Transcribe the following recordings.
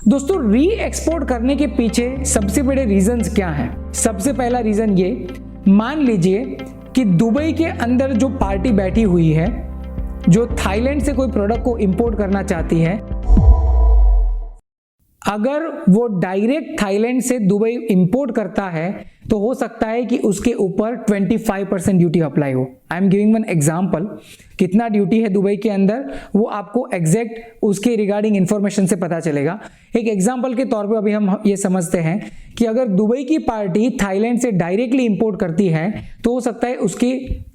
दोस्तों री एक्सपोर्ट करने के पीछे सबसे बड़े रीजंस क्या हैं? सबसे पहला रीजन ये, मान लीजिए कि दुबई के अंदर जो पार्टी बैठी हुई है, जो थाईलैंड से कोई प्रोडक्ट को इंपोर्ट करना चाहती है, अगर वो डायरेक्ट थाईलैंड से दुबई इंपोर्ट करता है तो हो सकता है कि उसके ऊपर 25% ड्यूटी अप्लाई हो। I am giving one example. कितना ड्यूटी है दुबई के अंदर वो आपको एग्जैक्ट उसके रिगार्डिंग इंफॉर्मेशन से पता चलेगा। एक एग्जांपल के तौर पे अभी हम ये समझते हैं कि अगर दुबई की पार्टी थाईलैंड से डायरेक्टली इंपोर्ट करती है तो हो सकता है उसकी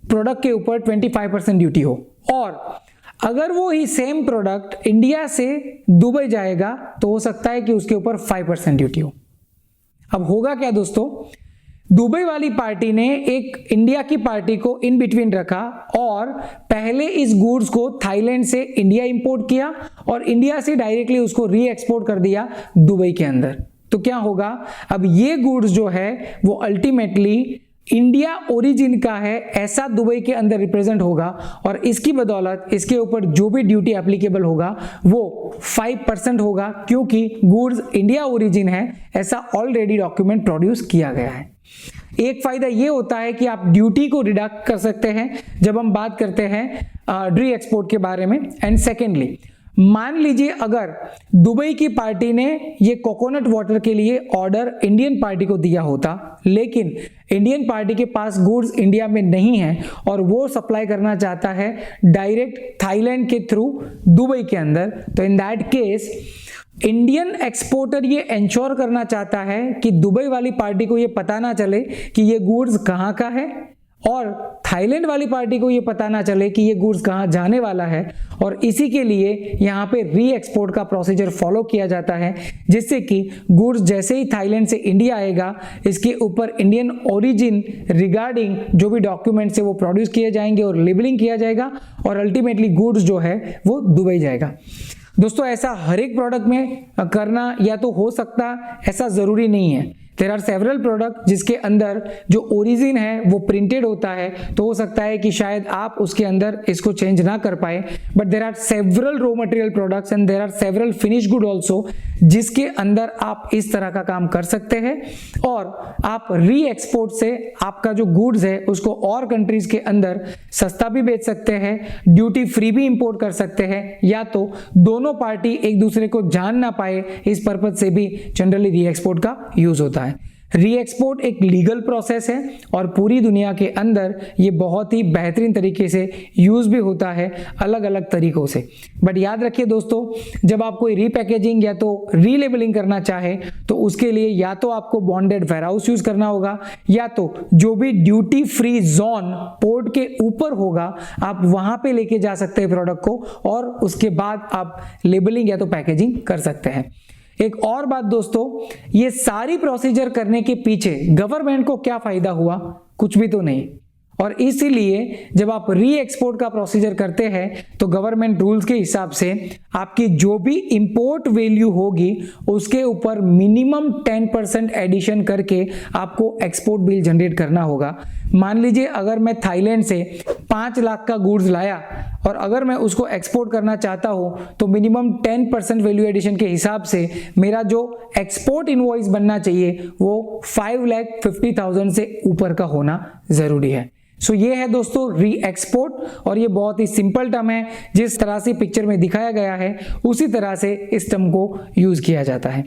प्रोडक्ट के ऊपर 25% ड्यूटी हो, और अगर वो ही सेम प्रोडक्ट इंडिया से दुबई जाएगा तो हो सकता है कि उसके ऊपर 5% ड्यूटी हो। अब होगा क्या दोस्तों, दुबई वाली पार्टी ने एक इंडिया की पार्टी को इन बिटवीन रखा और पहले इस गुड्स को थाईलैंड से इंडिया इंपोर्ट किया और इंडिया से डायरेक्टली उसको री एक्सपोर्ट कर दिया दुबई के अंदर। तो क्या होगा, अब ये गुड्स जो है वो अल्टीमेटली इंडिया ओरिजिन का है ऐसा दुबई के अंदर रिप्रेजेंट होगा, और इसकी बदौलत इसके ऊपर जो भी ड्यूटी एप्लीकेबल होगा वो 5% होगा, क्योंकि गुड्स इंडिया ओरिजिन है ऐसा ऑलरेडी डॉक्यूमेंट प्रोड्यूस किया गया है। एक फायदा ये होता है कि आप ड्यूटी को रिडक्ट कर सकते हैं जब हम बात करते हैं री एक्सपोर्ट के बारे में। एंड सेकेंडली, मान लीजिए अगर दुबई की पार्टी ने ये कोकोनट वाटर के लिए ऑर्डर इंडियन पार्टी को दिया होता, लेकिन इंडियन पार्टी के पास गुड्स इंडिया में नहीं है और वो सप्लाई करना चाहता है डायरेक्ट थाईलैंड के थ्रू दुबई के अंदर, तो in that case Indian exporter ये इंश्योर करना चाहता है कि दुबई वाली पार्टी को ये पता ना चले कि ये गुड्स कहाँ का है, और थाईलैंड वाली पार्टी को ये पता ना चले कि ये गुड्स कहाँ जाने वाला है। और इसी के लिए यहाँ पे री एक्सपोर्ट का प्रोसीजर फॉलो किया जाता है, जिससे कि गुड्स जैसे ही थाईलैंड से इंडिया आएगा इसके ऊपर इंडियन ओरिजिन रिगार्डिंग जो भी डॉक्यूमेंट्स है वो प्रोड्यूस किए जाएंगे और लेबलिंग किया जाएगा, और अल्टीमेटली गुड्स जो है वो दुबई जाएगा। दोस्तों ऐसा हर एक प्रोडक्ट में करना या तो हो सकता, ऐसा जरूरी नहीं है। देयर आर सेवरल प्रोडक्ट जिसके अंदर जो ओरिजिन है वो प्रिंटेड होता है, तो हो सकता है कि शायद आप उसके अंदर इसको चेंज ना कर पाए, but there are several raw material products and there are several finish good also जिसके अंदर आप इस तरह का काम कर सकते हैं, और आप री एक्सपोर्ट से आपका जो गुड्स है उसको और कंट्रीज के अंदर सस्ता भी बेच सकते हैं, ड्यूटी फ्री भी इंपोर्ट कर सकते हैं, या तो दोनों पार्टी एक दूसरे को जान ना पाए इस पर्पज से भी जनरली री एक्सपोर्ट का यूज होता है। री एक्सपोर्ट एक लीगल प्रोसेस है और पूरी दुनिया के अंदर ये बहुत ही बेहतरीन तरीके से यूज भी होता है अलग अलग तरीकों से। बट याद रखिए दोस्तों, जब आप कोई रीपैकेजिंग या तो रीलेबलिंग करना चाहे तो उसके लिए या तो आपको बॉन्डेड वेयरहाउस यूज करना होगा, या तो जो भी ड्यूटी फ्री जोन पोर्ट के ऊपर होगा आप वहां पे लेके जा सकते हैं प्रोडक्ट को, और उसके बाद आप लेबलिंग या तो पैकेजिंग कर सकते हैं। एक और बात दोस्तों, ये सारी प्रोसीजर करने के पीछे गवर्नमेंट को क्या फायदा हुआ? कुछ भी तो नहीं। और इसीलिए जब आप री एक्सपोर्ट का प्रोसीजर करते हैं तो गवर्नमेंट रूल्स के हिसाब से आपकी जो भी इंपोर्ट वैल्यू होगी उसके ऊपर मिनिमम 10% एडिशन करके आपको एक्सपोर्ट बिल जनरेट करना होगा। मान लीजिए अगर मैं थाईलैंड से 5 लाख का गुड्स लाया और अगर मैं उसको एक्सपोर्ट करना चाहता हूं तो मिनिमम 10% वैल्यू एडिशन के हिसाब से मेरा जो एक्सपोर्ट इनवॉइस बनना चाहिए वो 5,50,000 से ऊपर का होना जरूरी है। सो ये है दोस्तों री एक्सपोर्ट, और ये बहुत ही सिंपल टर्म है। जिस तरह से पिक्चर में दिखाया गया है उसी तरह से इस टर्म को यूज किया जाता है।